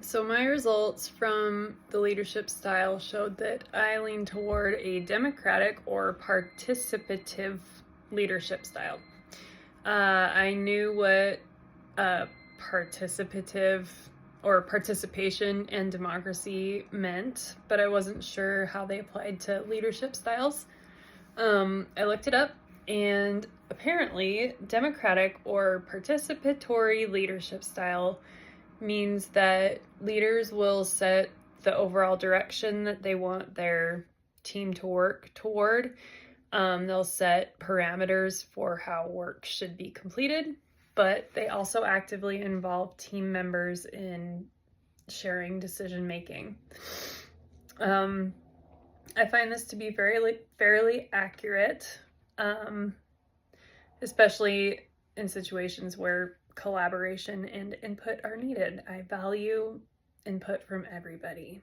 So my results from the leadership style showed that I lean toward a democratic or participative leadership style. I knew what participative or participation and democracy meant, but I wasn't sure how they applied to leadership styles. I looked it up, and apparently, democratic or participatory leadership style means that leaders will set the overall direction that they want their team to work toward. They'll set parameters for how work should be completed, but they also actively involve team members in sharing decision making. I find this to be fairly accurate, especially in situations where collaboration and input are needed. I value input from everybody.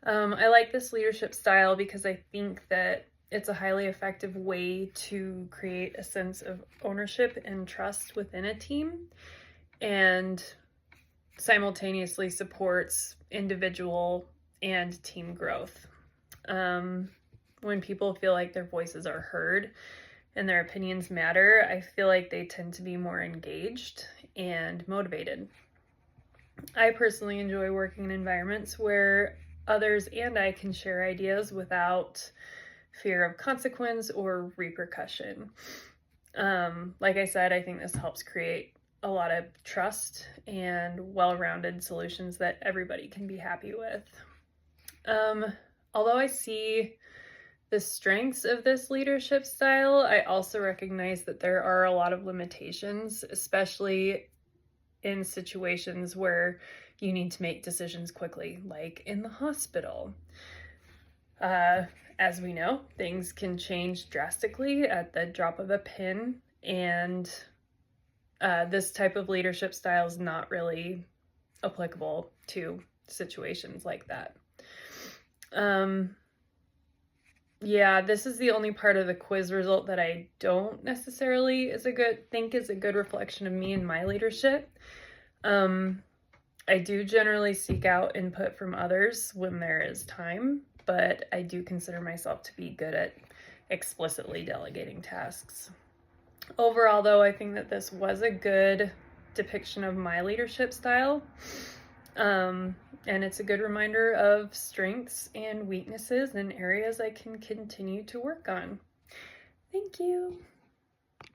I like this leadership style because I think that it's a highly effective way to create a sense of ownership and trust within a team, and simultaneously supports individual and team growth. When people feel like their voices are heard and their opinions matter, I feel like they tend to be more engaged and motivated. I personally enjoy working in environments where others and I can share ideas without fear of consequence or repercussion. Like I said, I think this helps create a lot of trust and well-rounded solutions that everybody can be happy with. Although I see the strengths of this leadership style, I also recognize that there are a lot of limitations, especially in situations where you need to make decisions quickly, like in the hospital. As we know, things can change drastically at the drop of a pin, and this type of leadership style is not really applicable to situations like that. Yeah, this is the only part of the quiz result that I don't necessarily think is a good reflection of me and my leadership. I do generally seek out input from others when there is time, but I do consider myself to be good at explicitly delegating tasks. Overall, though, I think that this was a good depiction of my leadership style. And it's a good reminder of strengths and weaknesses and areas I can continue to work on. Thank you.